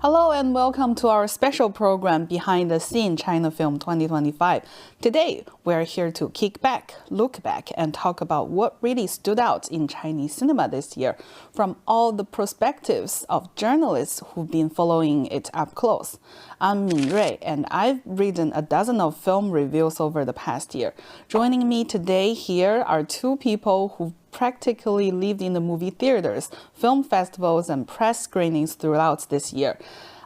Hello and welcome to our special program Behind the Scene China Film 2025. Today, we're here to kick back, look back, and talk about what really stood out in Chinese cinema this year from all the perspectives of journalists who've been following it up close. I'm Min Rui, and I've written a dozen of film reviews over the past year. Joining me today here are two people who've practically lived in the movie theaters, film festivals, and press screenings throughout this year.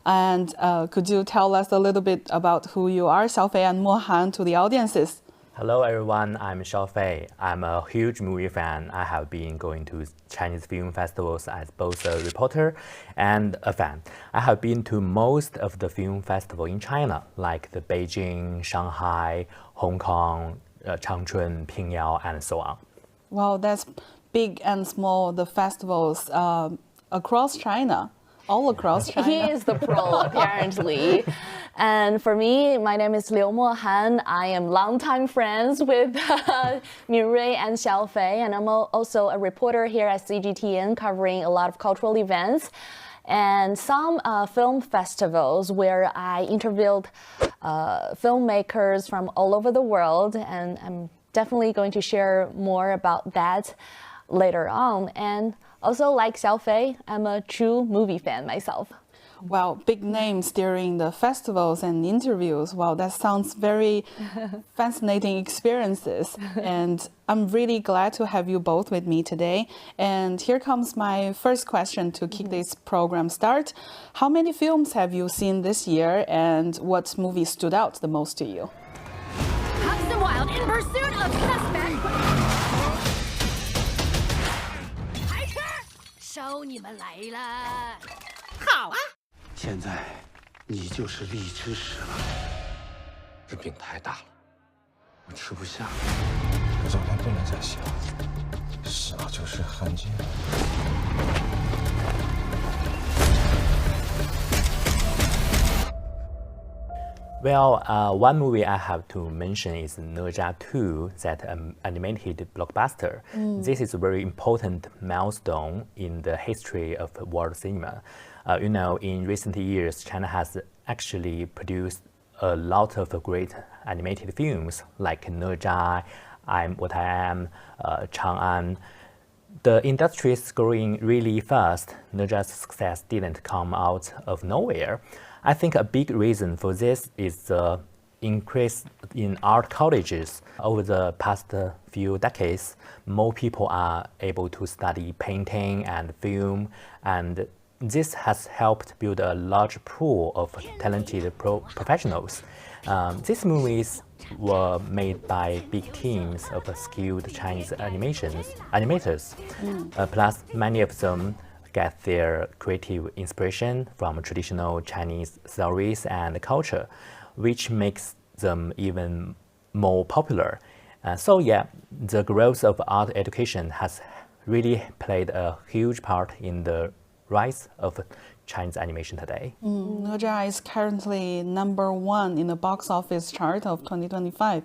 And could you tell us a little bit about who you are, Xiaofei and Mohan, to the audiences? Hello everyone, I'm Xiaofei. I'm a huge movie fan. I have been going to Chinese film festivals as both a reporter and a fan. I have been to most of the film festivals in China, like the Beijing, Shanghai, Hong Kong, Changchun, Pingyao, and so on. Wow, that's big and small, the festivals across China, all across China. He is the pro, apparently. And for me, my name is Liu Mohan. I am longtime friends with Min Rui and Xiaofei, and I'm also a reporter here at CGTN covering a lot of cultural events and some film festivals where I interviewed filmmakers from all over the world, and I'm definitely going to share more about that later on. And also, like Xiaofei, I'm a true movie fan myself. Wow, big names during the festivals and interviews. Wow, that sounds very fascinating experiences. And I'm really glad to have you both with me today. And here comes my first question to kick this program start. How many films have you seen this year, and what movie stood out the most to you? Hudson Wild in pursuit of suspect. 开车，收你们来了。好啊。现在你就是荔枝屎了。这饼太大了，我吃不下。这照片不能再洗了，洗了就是痕迹。 Well, one movie I have to mention is哪吒 2, that animated blockbuster. This is a very important milestone in the history of world cinema. In recent years, China has actually produced a lot of great animated films like哪吒, I'm What I Am, Chang'an. The industry is growing really fast.哪吒success didn't come out of nowhere. I think a big reason for this is the increase in art colleges. Over the past few decades, more people are able to study painting and film, and this has helped build a large pool of talented professionals. These movies were made by big teams of skilled Chinese animators. Plus, many of them get their creative inspiration from traditional Chinese stories and culture, which makes them even more popular. The growth of art education has really played a huge part in the rise of Chinese animation today.哪吒is currently #1 in the box office chart of 2025.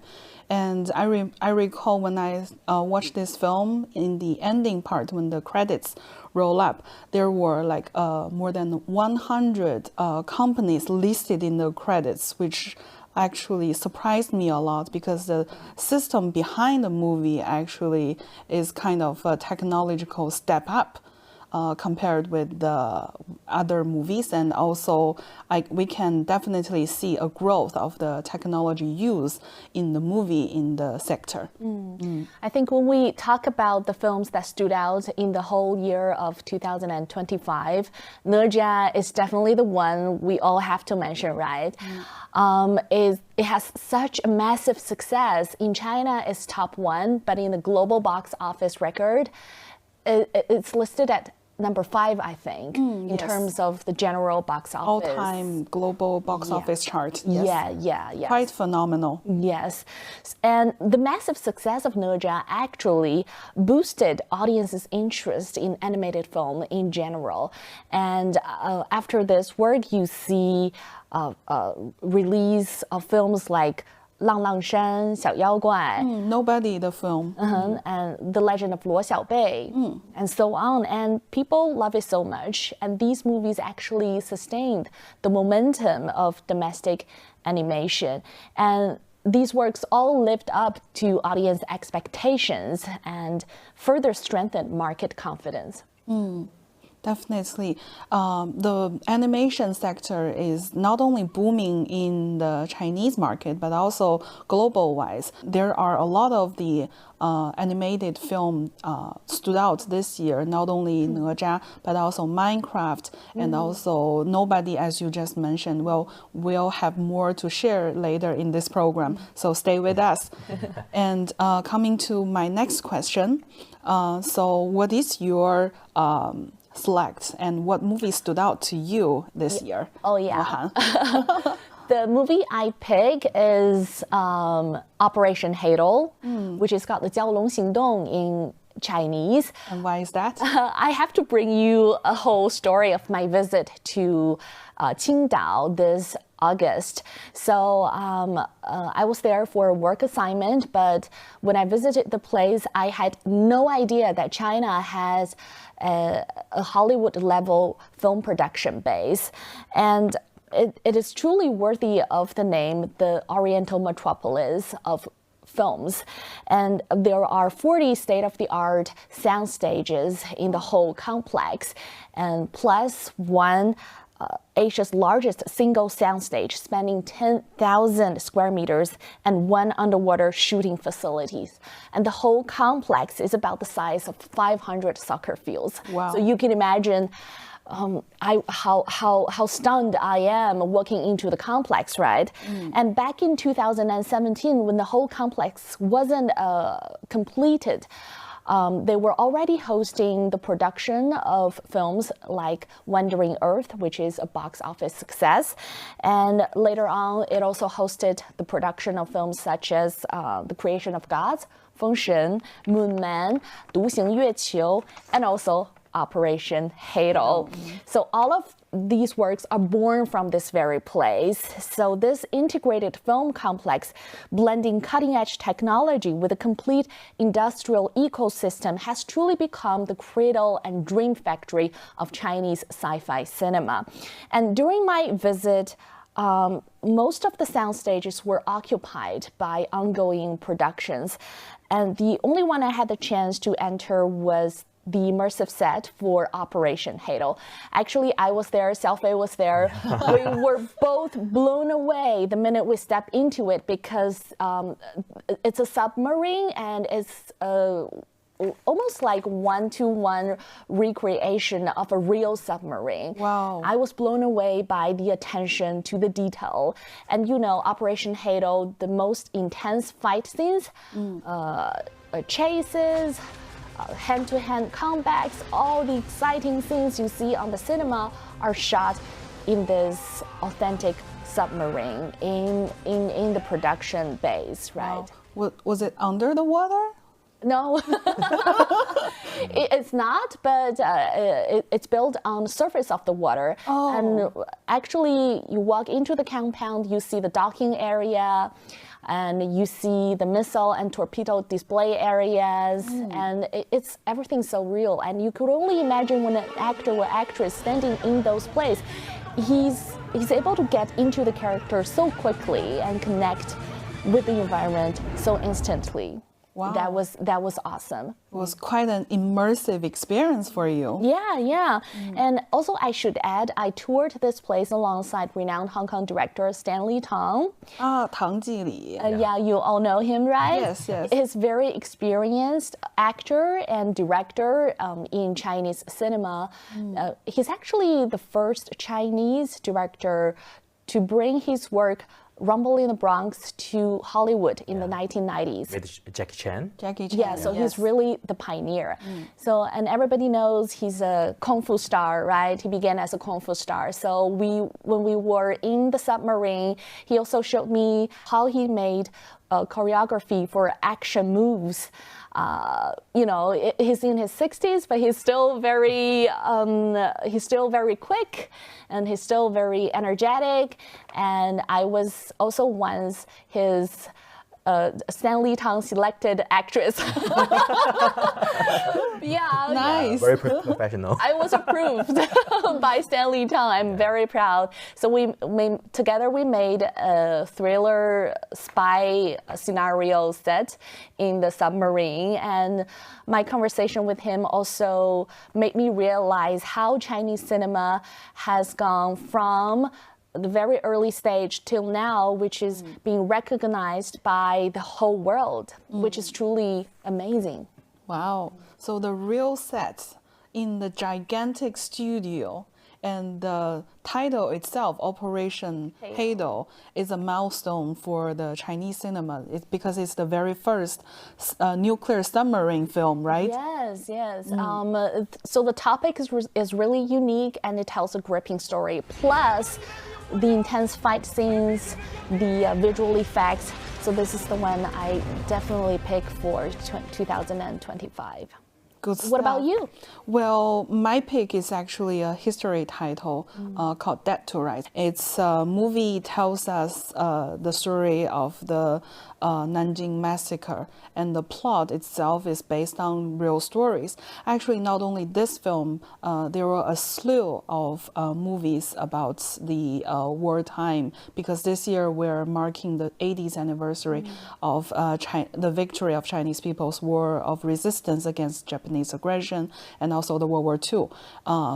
And I recall when I watched this film, in the ending part, when the credits roll up, there were like more than 100 companies listed in the credits, which actually surprised me a lot because the system behind the movie actually is kind of a technological step up. Compared with the other movies, and also we can definitely see a growth of the technology used in the movie in the sector. I think when we talk about the films that stood out in the whole year of 2025,哪吒is definitely the one we all have to mention, right? It has such a massive success. In China, it's top 1, but in the global box office record, it's listed at number 5, I think, in terms of the general box office. All-time global box office chart. Yes. Yeah. Quite phenomenal. Yes. And the massive success of哪吒actually boosted audiences' interest in animated film in general. And after this work, you see release of films like 浪浪山、小妖怪, Nobody the film. and The Legend of Luo Xiaobei, and so on. And people love it so much. And these movies actually sustained the momentum of domestic animation. And these works all lived up to audience expectations and further strengthened market confidence. Definitely. The animation sector is not only booming in the Chinese market, but also global-wise. There are a lot of the animated film stood out this year, not only哪吒, but also Minecraft, and also Nobody, as you just mentioned. We'll have more to share later in this program, so stay with us. And coming to my next question, so what is your select and what movie stood out to you this year? Oh, yeah. The movie I pick is Operation Halo, which is called the 蛟龙行动 in Chinese. And why is that? I have to bring you a whole story of my visit to Qingdao this August. So I was there for a work assignment, but when I visited the place, I had no idea that China has a Hollywood level film production base. And it is truly worthy of the name, the Oriental Metropolis of films. And there are 40 state-of-the-art sound stages in the whole complex, and plus one Asia's largest single soundstage spanning 10,000 square meters and one underwater shooting facilities. And the whole complex is about the size of 500 soccer fields. Wow. So you can imagine how stunned I am walking into the complex, right? And back in 2017, when the whole complex wasn't completed, they were already hosting the production of films like Wandering Earth, which is a box office success. And later on, it also hosted the production of films such as The Creation of Gods, 封神, Moon Man, 独行月球, and also Operation Halo. So all of these works are born from this very place. So this integrated film complex, blending cutting-edge technology with a complete industrial ecosystem, has truly become the cradle and dream factory of Chinese sci-fi cinema. And during my visit, most of the sound stages were occupied by ongoing productions. And the only one I had the chance to enter was the immersive set for Operation Halo. Actually, I was there, Xiaofei was there. We were both blown away the minute we stepped into it because it's a submarine and it's almost like one-to-one recreation of a real submarine. Wow. I was blown away by the attention to the detail. And you know, Operation Halo, the most intense fight scenes, chases, hand-to-hand combats, all the exciting things you see on the cinema are shot in this authentic submarine in the production base, right? Wow. Was it under the water? No, it's not, but it's built on the surface of the water. Oh. And actually, you walk into the compound, you see the docking area, and you see the missile and torpedo display areas, and it's everything so real. And you could only imagine when an actor or actress standing in those places, he's able to get into the character so quickly and connect with the environment so instantly. Wow. That was awesome. It was quite an immersive experience for you. Yeah. And also I should add, I toured this place alongside renowned Hong Kong director Stanley Tong. Tang Jili. Yeah, you all know him, right? Yes. He's very experienced actor and director in Chinese cinema. He's actually the first Chinese director to bring his work Rumble in the Bronx to Hollywood in the 1990s. With Jackie Chan? Jackie Chan. Yeah, so he's really the pioneer. So, and everybody knows he's a Kung Fu star, right? He began as a Kung Fu star. So when we were in the submarine, he also showed me how he made choreography for action moves. He's in his 60s, but he's still very quick, and he's still very energetic. And I was also once his Stanley Tang selected actress. Yeah, Nice. Very professional. I was approved by Stanley Tang. I'm very proud. So together we made a thriller spy scenario set in the submarine, and my conversation with him also made me realize how Chinese cinema has gone from the very early stage till now, which is being recognized by the whole world, which is truly amazing. Wow. So the real set in the gigantic studio, and the title itself, Operation Heido, is a milestone for the Chinese cinema. It's because it's the very first nuclear submarine film, right? Yes, yes. So the topic is really unique, and it tells a gripping story. Plus, the intense fight scenes, the visual effects. So this is the one I definitely pick for 2025. Good What about stuff. you? Well, my pick is actually a history title called Dead to Rights. It's a movie tells us the story of the Nanjing massacre, and the plot itself is based on real stories. Actually, not only this film, there were a slew of movies about the wartime, because this year we're marking the 80th anniversary of the victory of Chinese People's War of Resistance against Japanese aggression, and also the World War II.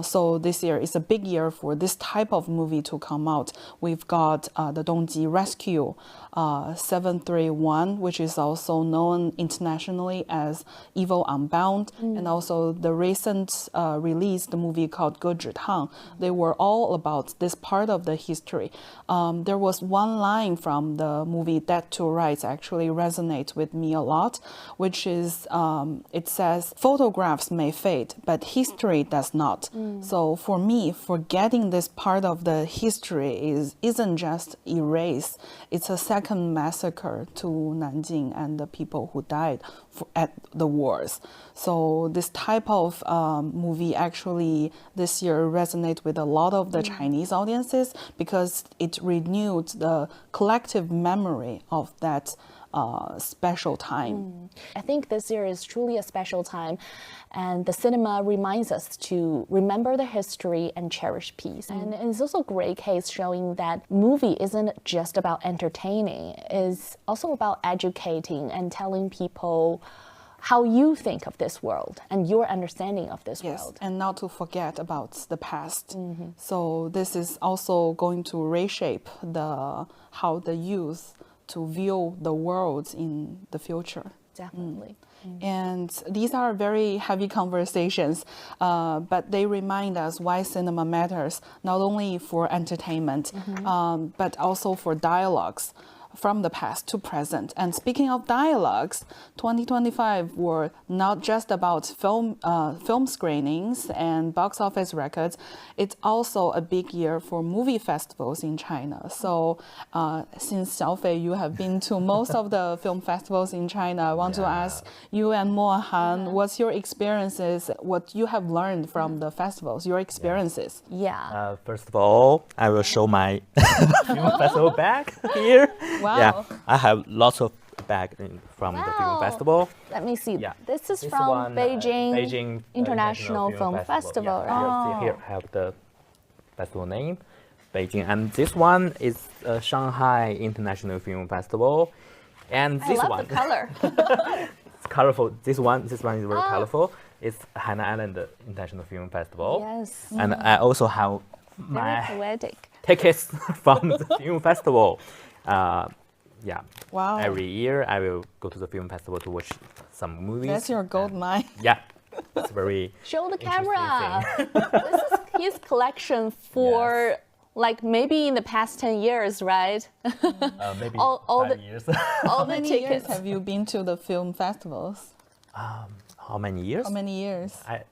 So this year is a big year for this type of movie to come out. We've got the Dongji Rescue, 731, which is also known internationally as Evil Unbound, and also the recent released movie called Ge Zhi Tang. They were all about this part of the history. There was one line from the movie Dead to Rights actually resonates with me a lot, which is it says, "Photographs may fade, but history does not." So for me, forgetting this part of the history isn't just erased. It's a second massacre to Nanjing and the people who died at the wars. So this type of movie actually this year resonates with a lot of the Chinese audiences, because it renewed the collective memory of that special time. I think this year is truly a special time, and the cinema reminds us to remember the history and cherish peace. And it's also a great case showing that movie isn't just about entertaining, it's also about educating and telling people how you think of this world and your understanding of this Yes, world. and not to forget about the past. So this is also going to reshape how the youth to view the world in the future. Definitely. And these are very heavy conversations, but they remind us why cinema matters, not only for entertainment, but also for dialogues from the past to present. And speaking of dialogues, 2025 were not just about film screenings and box office records. It's also a big year for movie festivals in China. So since Xiaofei, you have been to most of the film festivals in China, I want to ask you and Mo Han, what's your experiences, what you have learned from the festivals, your experiences? Yeah. First of all, I will show my film festival bag here. Wow. Yeah, I have lots of bags from the film Wow. festival. Let me see. Yeah. This is This from one, Beijing International Film Festival. Yeah, Oh. here have the festival name, Beijing, and this one is Shanghai International Film Festival, and I this love one the color. it's colorful. This one is very colorful. It's Hainan Island International Film Festival. Yes. And I also have Very my poetic. tickets from the film festival. Yeah. Wow. Every year I will go to the film festival to watch some movies. That's your gold mine. Yeah. It's very Show the interesting camera. thing. This is his collection for like maybe in the past 10 years, right? Maybe All 5 the- years. All the How many years tickets. have you been to the film festivals? How many years? How many years? I,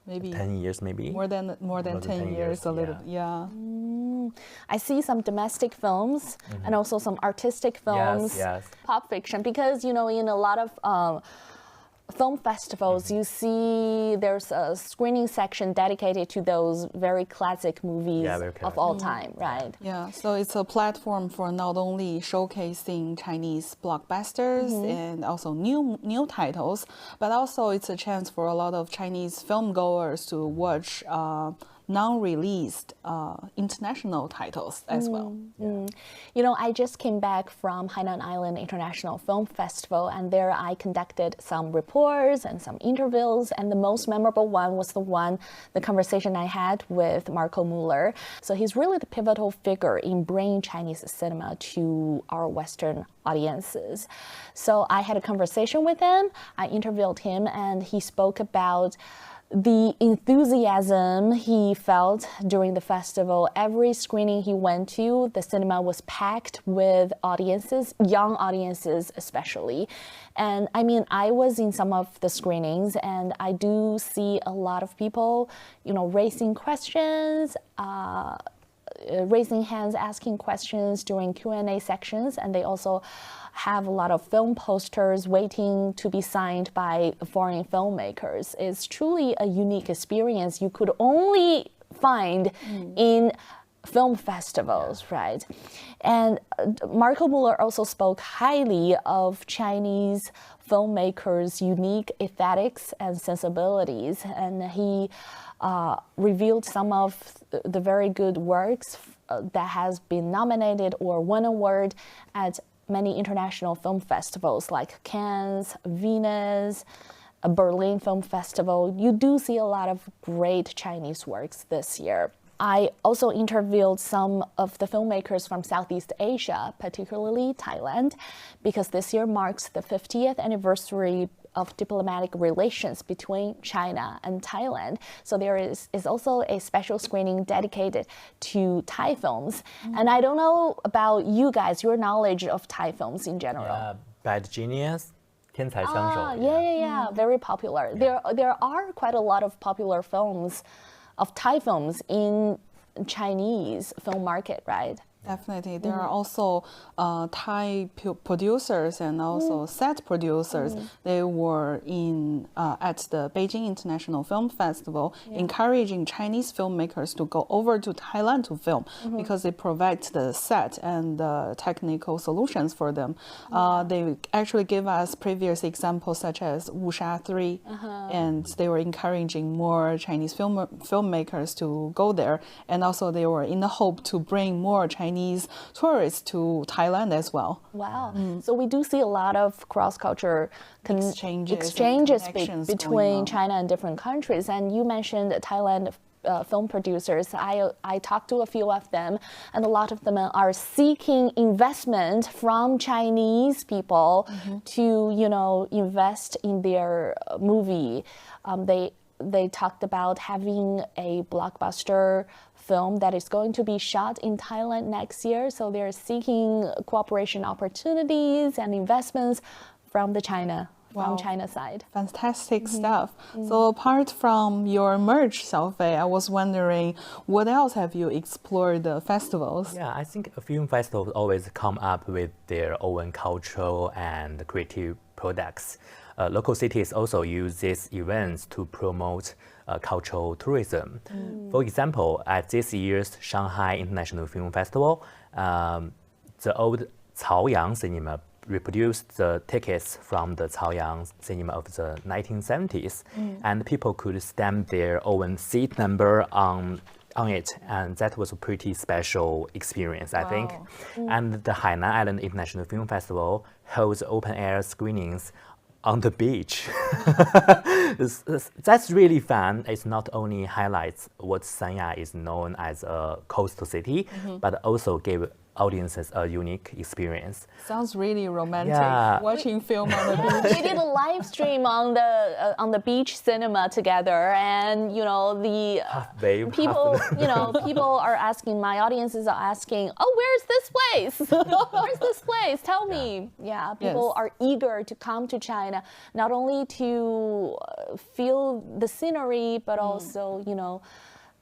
Maybe 10 years maybe. more than 10 years, a little. Yeah. I see some domestic films and also some artistic films, pop fiction, because, in a lot of film festivals, you see there's a screening section dedicated to those very classic movies of all time, right? Yeah, so it's a platform for not only showcasing Chinese blockbusters and also new titles, but also it's a chance for a lot of Chinese film goers to watch non-released international titles as well. I just came back from Hainan Island International Film Festival, and there I conducted some reports and some interviews, and the most memorable one was the conversation I had with Marco Muller. So he's really the pivotal figure in bringing Chinese cinema to our Western audiences. So I had a conversation with him, I interviewed him, and he spoke about the enthusiasm he felt during the festival. Every screening he went to, the cinema was packed with audiences, young audiences especially. And I was in some of the screenings, and I do see a lot of people, raising questions, raising hands, asking questions during Q&A sections, and they also have a lot of film posters waiting to be signed by foreign filmmakers. It's truly a unique experience you could only find in film festivals, right? And Marco Muller also spoke highly of Chinese filmmakers' unique aesthetics and sensibilities, and he revealed some of the very good works that has been nominated or won award at many international film festivals like Cannes, Venice, Berlin Film Festival. You do see a lot of great Chinese works this year. I also interviewed some of the filmmakers from Southeast Asia, particularly Thailand, because this year marks the 50th anniversary of diplomatic relations between China and Thailand. So there is also a special screening dedicated to Thai films. And I don't know about you guys, your knowledge of Thai films in general. Bad Genius, 天才相手. Yeah, very popular. There are quite a lot of popular films of Thai films in Chinese film market, right? Definitely. There are also Thai producers and also set producers. They were at the Beijing International Film Festival, encouraging Chinese filmmakers to go over to Thailand to film because they provide the set and the technical solutions for them. They actually give us previous examples such as Wusha 3, and they were encouraging more Chinese filmmakers to go there. And also they were in the hope to bring more Chinese tourists to Thailand as well. Wow. So we do see a lot of cross-cultural exchanges between China and different countries. And you mentioned Thailand film producers. I talked to a few of them, and a lot of them are seeking investment from Chinese people to, invest in their movie. They talked about having a blockbuster film that is going to be shot in Thailand next year. So they're seeking cooperation opportunities and investments from China side. Fantastic stuff. So apart from your merch, Xiaofei, I was wondering, what else have you explored the festivals? Yeah, I think film festivals always come up with their own cultural and creative products. Local cities also use these events to promote cultural tourism. For example, at this year's Shanghai International Film Festival, the old Caoyang cinema reproduced the tickets from the Caoyang cinema of the 1970s, and people could stamp their own seat number on it, and that was a pretty special experience, I think. And the Hainan Island International Film Festival holds open-air screenings on the beach. That's really fun. It not only highlights what Sanya is known as a coastal city, but also gave audiences a unique experience. Sounds really romantic. Yeah. Watching film on the beach. We did a live stream on the beach cinema together, and the people people are asking. My audiences are asking, "Oh, where's this place? Where's this place? Tell me." Yeah, people are eager to come to China, not only to feel the scenery, but also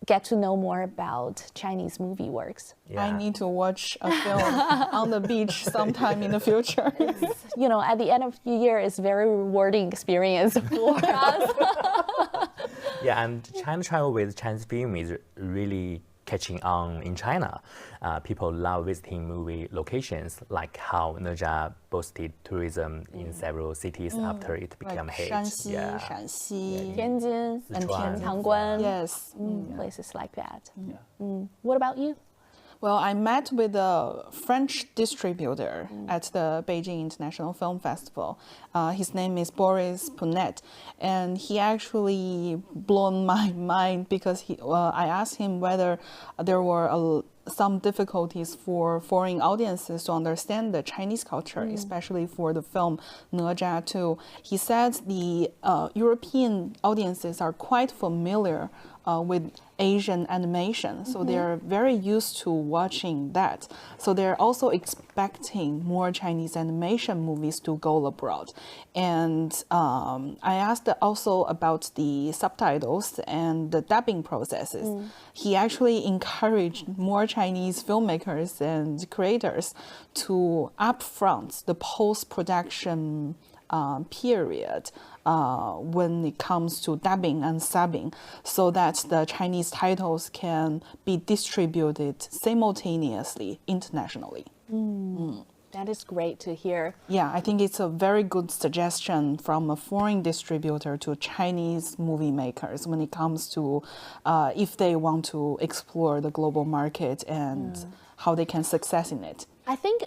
get to know more about Chinese movie works. I need to watch a film on the beach sometime in the future. You know, at the end of the year, it's a very rewarding experience for us. Yeah, and China travel with Chinese film is really catching on in China. People love visiting movie locations, like how Naja boosted tourism in several cities after it became Like hit. Shanxi, Yeah. Shanxi. Tianjin and Sichuan. Tangguan, Yes. places like that. What about you? Well, I met with a French distributor at the Beijing International Film Festival. His name is Boris Punet, and he actually blown my mind because I asked him whether there were some difficulties for foreign audiences to understand the Chinese culture, especially for the film Ne Zha 2. He said the European audiences are quite familiar with Asian animation, so they're very used to watching that. So they're also expecting more Chinese animation movies to go abroad. And I asked also about the subtitles and the dubbing processes. He actually encouraged more Chinese filmmakers and creators to upfront the post-production period when it comes to dubbing and subbing, so that the Chinese titles can be distributed simultaneously internationally. That is great to hear. Yeah, I think it's a very good suggestion from a foreign distributor to Chinese movie makers when it comes to if they want to explore the global market and how they can success in it. I think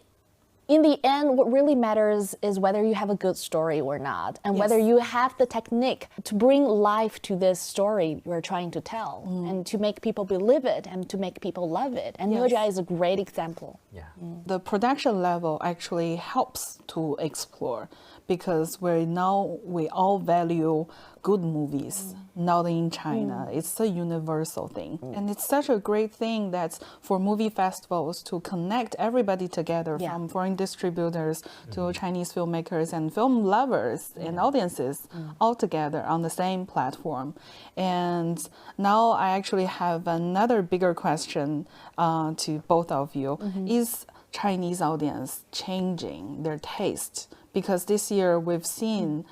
in the end, what really matters is whether you have a good story or not, and whether you have the technique to bring life to this story you're trying to tell, and to make people believe it and to make people love it. And Ne Zha is a great example. Yeah. The production level actually helps to explore, because we all value good movies, not in China. It's a universal thing. And it's such a great thing that for movie festivals to connect everybody together, from foreign distributors to Chinese filmmakers and film lovers and audiences all together on the same platform. And now I actually have another bigger question to both of you. Is Chinese audience changing their taste? Because this year we've seen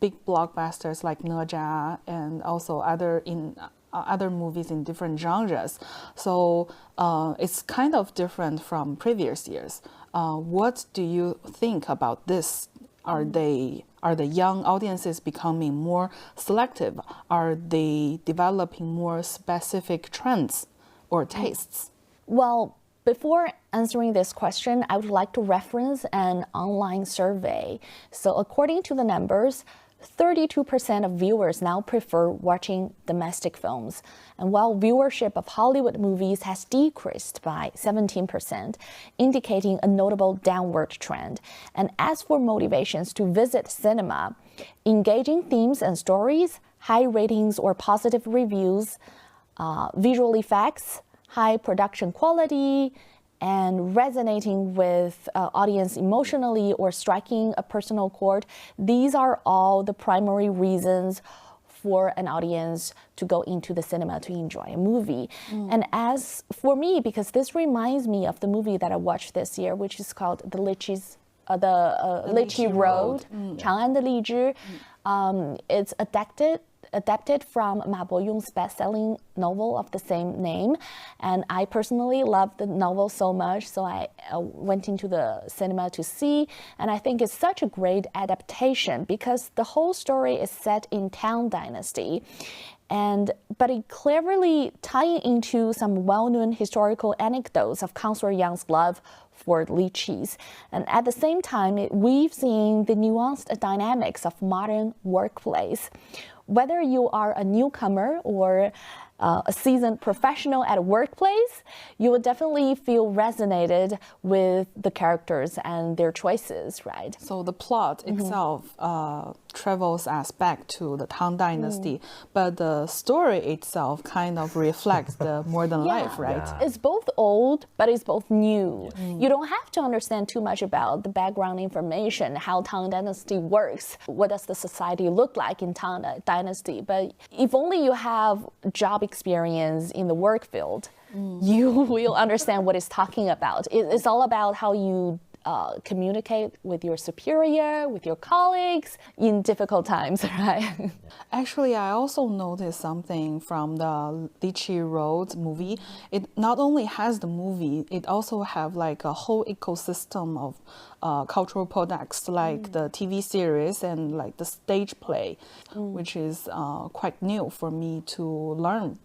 big blockbusters like Ne Zha and also other movies in different genres. So it's kind of different from previous years. What do you think about this? Are the young audiences becoming more selective? Are they developing more specific trends or tastes? Well, before answering this question, I would like to reference an online survey. So according to the numbers, 32% of viewers now prefer watching domestic films. And while viewership of Hollywood movies has decreased by 17%, indicating a notable downward trend. And as for motivations to visit cinema, engaging themes and stories, high ratings or positive reviews, visual effects, high production quality, and resonating with audience emotionally or striking a personal chord, these are all the primary reasons for an audience to go into the cinema to enjoy a movie. And as for me, because this reminds me of the movie that I watched this year, which is called The Lychee Road, 长安的荔枝. It's adapted from Ma Boyong's best-selling novel of the same name. And I personally love the novel so much, so I went into the cinema to see. And I think it's such a great adaptation because the whole story is set in Tang Dynasty. But it cleverly ties into some well-known historical anecdotes of Counselor Yang's love for lychees. And at the same time, it weaves in the nuanced dynamics of modern workplace. Whether you are a newcomer or a seasoned professional at a workplace, you will definitely feel resonated with the characters and their choices, right? So the plot itself travels us back to the Tang Dynasty, but the story itself kind of reflects the modern life, right? Yeah. It's both old, but it's both new. You don't have to understand too much about the background information, how Tang Dynasty works, what does the society look like in Tang Dynasty. But if only you have job experience in the work field, you will understand what it's talking about. It's all about how you communicate with your superior, with your colleagues in difficult times, right? Actually, I also noticed something from the Lychee Road movie. It not only has the movie, it also have like a whole ecosystem of cultural products like the TV series and like the stage play, which is quite new for me to learn.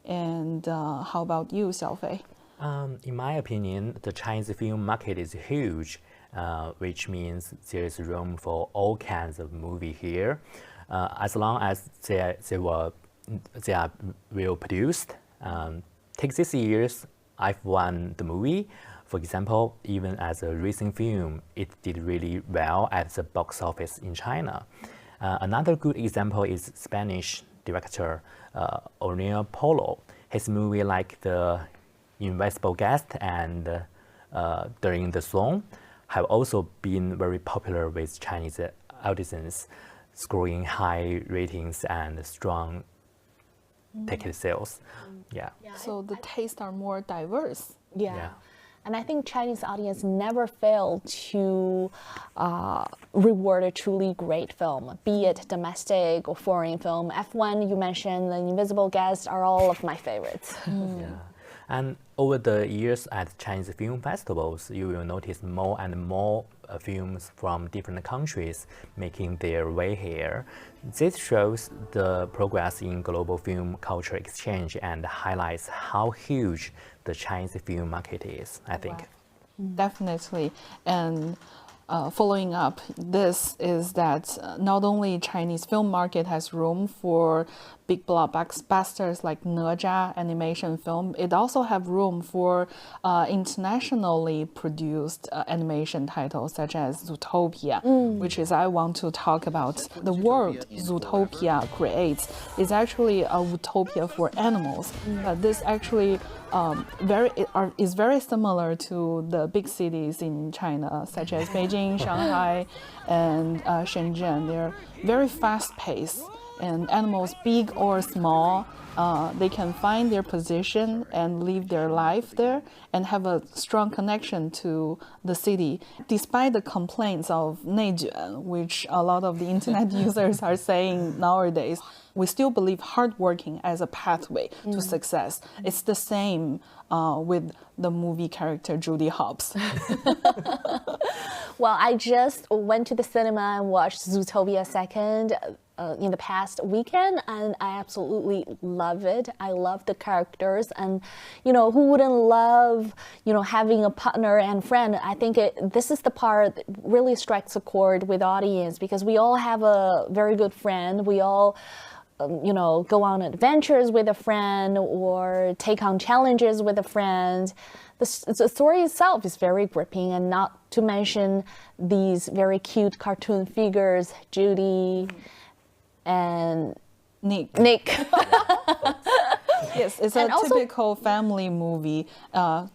And how about you, Xiaofei? In my opinion, the Chinese film market is huge, which means there is room for all kinds of movie here, as long as they are well produced. Take this year's F1 the movie, for example. Even as a racing film, it did really well at the box office in China. Another good example is Spanish director O'Neill Polo. His movie like The Invisible Guest and During the Song have also been very popular with Chinese audiences, scoring high ratings and strong ticket sales. Yeah. So the tastes are more diverse. Yeah. And I think Chinese audience never fail to reward a truly great film, be it domestic or foreign film. F1, you mentioned, The Invisible Guest are all of my favorites. Yeah. And over the years at Chinese film festivals, you will notice more and more films from different countries making their way here. This shows the progress in global film culture exchange and highlights how huge the Chinese film market is, I think. Definitely. And following up, this is that not only Chinese film market has room for big blockbusters like哪吒animation film, it also have room for internationally produced animation titles such as Zootopia, which is I want to talk about. The world Zootopia creates is actually a utopia for animals, but this actually is very similar to the big cities in China, such as Beijing, Shanghai, and Shenzhen. They're very fast-paced, and animals, big or small, they can find their position and live their life there and have a strong connection to the city. Despite the complaints of 内卷, which a lot of the internet users are saying nowadays, we still believe hard working as a pathway to success. It's the same with the movie character Judy Hopps. Well, I just went to the cinema and watched Zootopia 2nd in the past weekend, and I absolutely love it. I love the characters, and who wouldn't love having a partner and friend? I think this is the part that really strikes a chord with audience, because we all have a very good friend. We all go on adventures with a friend or take on challenges with a friend. The story itself is very gripping, and not to mention these very cute cartoon figures, Judy and Nick. Yes, it's a typical family movie,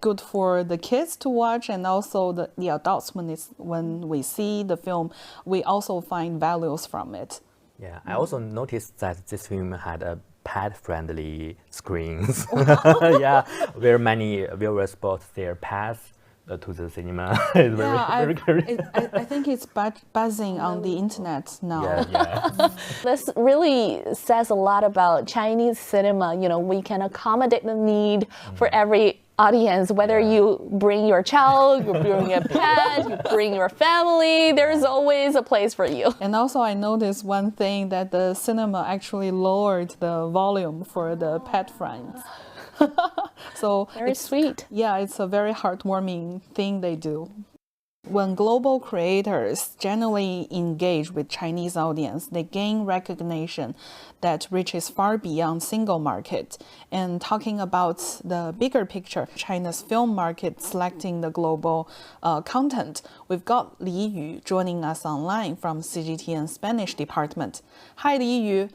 good for the kids to watch, and also the adults. When we see the film, we also find values from it. Yeah, I also noticed that this film had a pet-friendly screens. Yeah, where many viewers brought their pets to the cinema. It's very curious. I think it's buzzing on the internet now. Yeah. This really says a lot about Chinese cinema. We can accommodate the need for every audience, whether you bring your child, you bring a pet, you bring your family, there's always a place for you. And also I noticed one thing, that the cinema actually lowered the volume for the pet friends. So Very sweet. Yeah, it's a very heartwarming thing they do. When global creators generally engage with Chinese audience, they gain recognition that reaches far beyond single market. And talking about the bigger picture, China's film market selecting the global content, we've got Li Yu joining us online from CGTN Spanish department. Hi, Li Yu.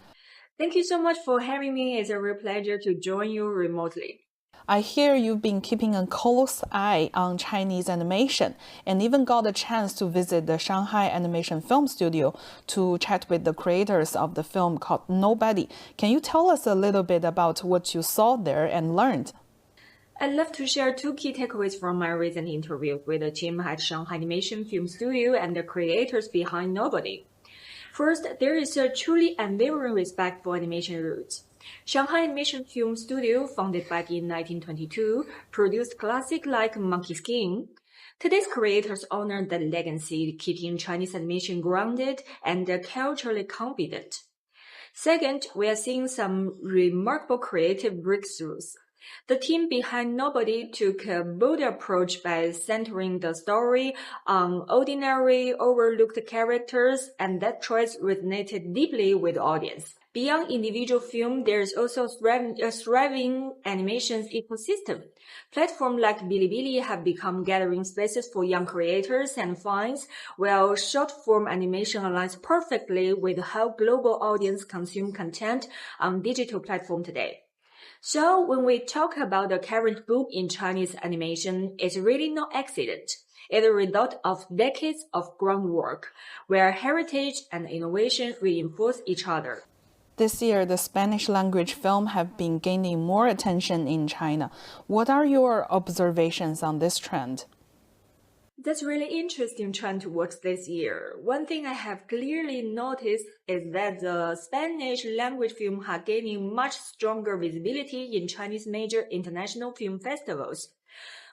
Thank you so much for having me. It's a real pleasure to join you remotely. I hear you've been keeping a close eye on Chinese animation and even got a chance to visit the Shanghai Animation Film Studio to chat with the creators of the film called Nobody. Can you tell us a little bit about what you saw there and learned? I'd love to share two key takeaways from my recent interview with the team at Shanghai Animation Film Studio and the creators behind Nobody. First, there is a truly unwavering respect for animation roots. Shanghai Animation Film Studio, founded back in 1922, produced classics like Monkey King. Today's creators honor the legacy, keeping Chinese animation grounded and culturally confident. Second, we are seeing some remarkable creative breakthroughs. The team behind Nobody took a bold approach by centering the story on ordinary, overlooked characters, and that choice resonated deeply with the audience. Beyond individual film, there is also a thriving animation ecosystem. Platforms like Bilibili have become gathering spaces for young creators and fans, while short-form animation aligns perfectly with how global audiences consume content on digital platforms today. So when we talk about the current boom in Chinese animation, it's really no accident. It's a result of decades of groundwork, where heritage and innovation reinforce each other. This year, the Spanish language film have been gaining more attention in China. What are your observations on this trend? That's really interesting trend to watch this year. One thing I have clearly noticed is that the Spanish language film are gaining much stronger visibility in Chinese major international film festivals.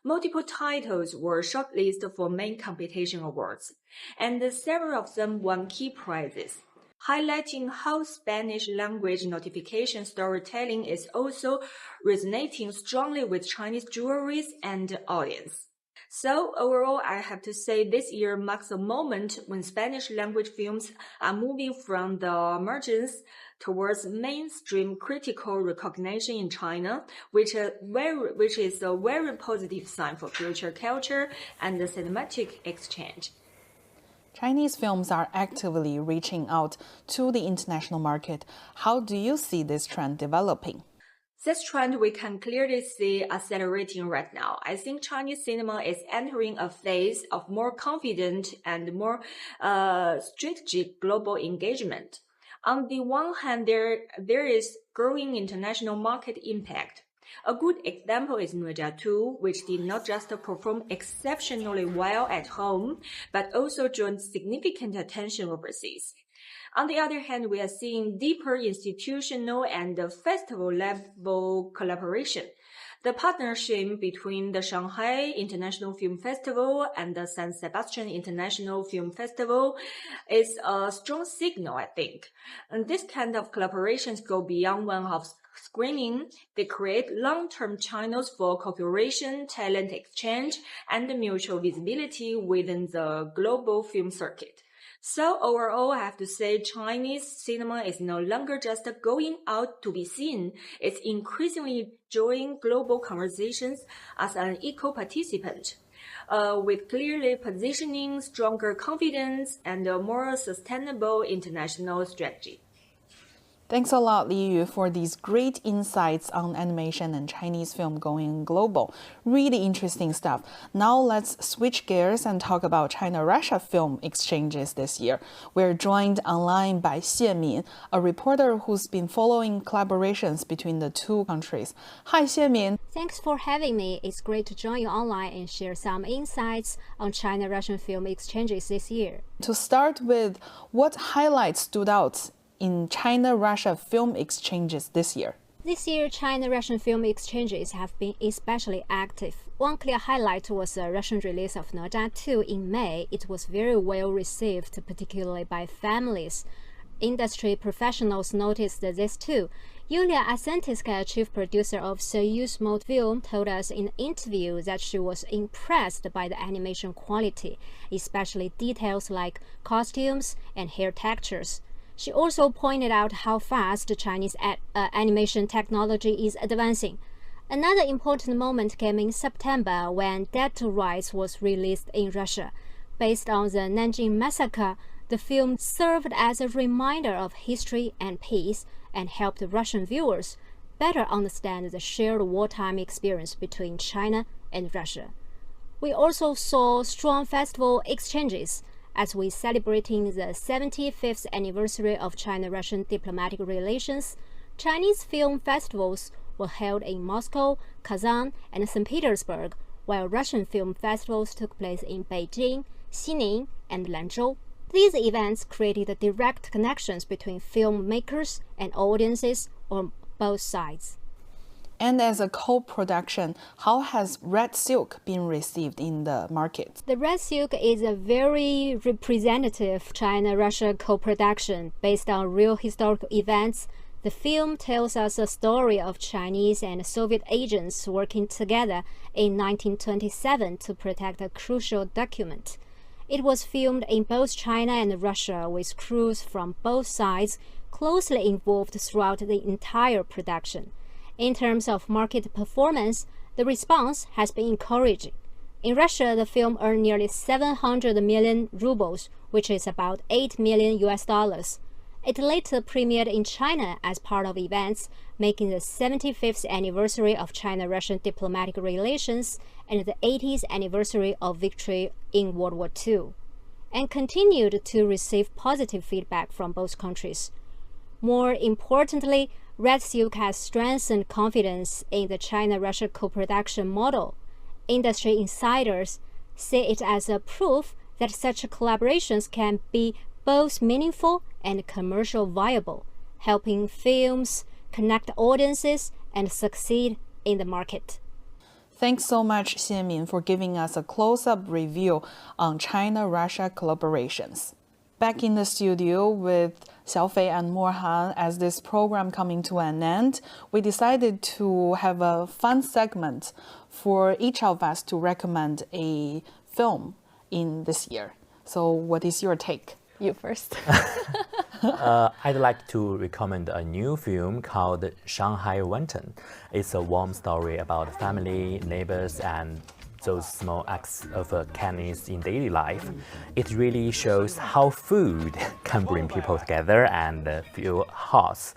Multiple titles were shortlisted for main competition awards, and several of them won key prizes, highlighting how Spanish language notification storytelling is also resonating strongly with Chinese juries and audience. So overall, I have to say this year marks a moment when Spanish language films are moving from the emergence towards mainstream critical recognition in China, which is a very positive sign for future culture and the cinematic exchange. Chinese films are actively reaching out to the international market. How do you see this trend developing? This trend we can clearly see accelerating right now. I think Chinese cinema is entering a phase of more confident and more strategic global engagement. On the one hand, there is growing international market impact. A good example is哪吒 2, which did not just perform exceptionally well at home, but also drew significant attention overseas. On the other hand, we are seeing deeper institutional and festival-level collaboration. The partnership between the Shanghai International Film Festival and the San Sebastian International Film Festival is a strong signal, I think. And this kind of collaborations go beyond one-off screening. They create long-term channels for cooperation, talent exchange, and mutual visibility within the global film circuit. So overall, I have to say Chinese cinema is no longer just going out to be seen. It's increasingly joining global conversations as an equal participant, with clearly positioning, stronger confidence, and a more sustainable international strategy. Thanks a lot, Li Yu, for these great insights on animation and Chinese film going global. Really interesting stuff. Now let's switch gears and talk about China-Russia film exchanges this year. We're joined online by Xie Min, a reporter who's been following collaborations between the two countries. Hi, Xie Min. Thanks for having me. It's great to join you online and share some insights on China-Russian film exchanges this year. To start with, what highlights stood out in China-Russia film exchanges this year? This year, China-Russian film exchanges have been especially active. One clear highlight was the Russian release of哪吒 2 in May. It was very well received, particularly by families. Industry professionals noticed this too. Yulia Asentiska, chief producer of Soyuz Mode Film, told us in an interview that she was impressed by the animation quality, especially details like costumes and hair textures. She also pointed out how fast Chinese animation technology is advancing. Another important moment came in September when Dead to Rights was released in Russia. Based on the Nanjing massacre, the film served as a reminder of history and peace and helped Russian viewers better understand the shared wartime experience between China and Russia. We also saw strong festival exchanges. As we celebrating the 75th anniversary of China-Russian diplomatic relations, Chinese film festivals were held in Moscow, Kazan, and St. Petersburg, while Russian film festivals took place in Beijing, Xining, and Lanzhou. These events created direct connections between filmmakers and audiences on both sides. And as a co-production, how has Red Silk been received in the market? The Red Silk is a very representative China-Russia co-production based on real historical events. The film tells us a story of Chinese and Soviet agents working together in 1927 to protect a crucial document. It was filmed in both China and Russia with crews from both sides closely involved throughout the entire production. In terms of market performance, the response has been encouraging. In Russia, the film earned nearly 700 million rubles, which is about $8 million. It later premiered in China as part of events making the 75th anniversary of China-Russian diplomatic relations and the 80th anniversary of victory in World War II, and continued to receive positive feedback from both countries. More importantly, Red Silk has strengthened confidence in the China-Russia co-production model. Industry insiders see it as a proof that such collaborations can be both meaningful and commercial viable, helping films connect audiences and succeed in the market. Thanks so much, Xianmin, for giving us a close-up review on China-Russia collaborations. Back in the studio with Xiaofei and Mohan, as this program coming to an end, we decided to have a fun segment for each of us to recommend a film in this year. So what is your take? You first. I'd like to recommend a new film called Shanghai Wanton. It's a warm story about family, neighbors, and those small acts of kindness in daily life. It really shows how food can bring people together and feel hearts.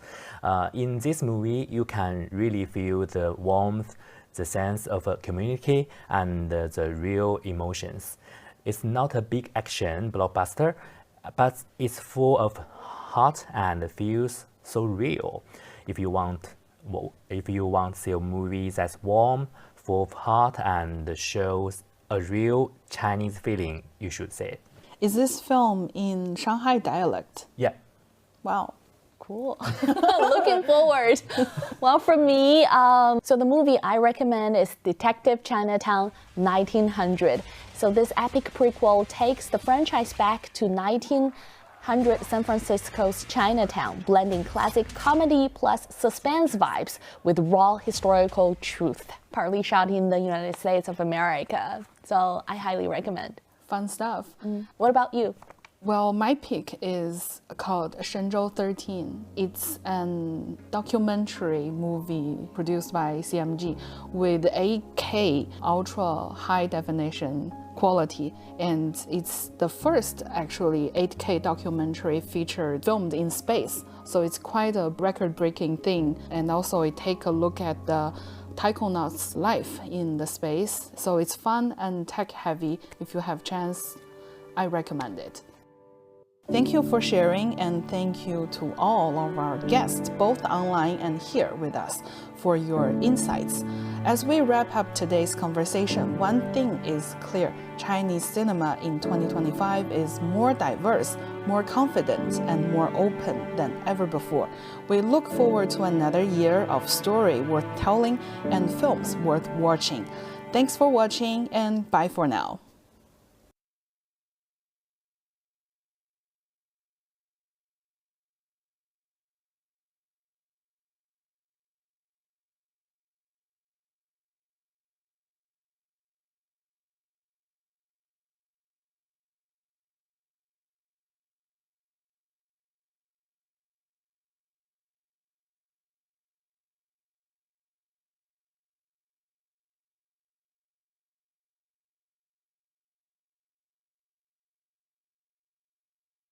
In this movie, you can really feel the warmth, the sense of a community, and the real emotions. It's not a big action blockbuster, but it's full of heart and feels so real. If you want to see a movie that's warm, full of heart, and shows a real Chinese feeling, you should see it. Is this film in Shanghai dialect? Yeah. Wow. Cool. Looking forward. Well, for me, so the movie I recommend is Detective Chinatown 1900. So this epic prequel takes the franchise back to 1900 San Francisco's Chinatown, blending classic comedy plus suspense vibes with raw historical truth, partly shot in the United States of America. So I highly recommend. Fun stuff. What about you? Well, my pick is called Shenzhou 13. It's an documentary movie produced by CMG with 8K ultra high definition quality, and it's the first actually 8K documentary feature filmed in space. So it's quite a record-breaking thing, and also it take a look at the taikonauts' life in the space. So it's fun and tech-heavy. If you have chance, I recommend it. Thank you for sharing, and thank you to all of our guests, both online and here with us, for your insights. As we wrap up today's conversation, one thing is clear: Chinese cinema in 2025 is more diverse, more confident, and more open than ever before. We look forward to another year of story worth telling and films worth watching. Thanks for watching, and bye for now.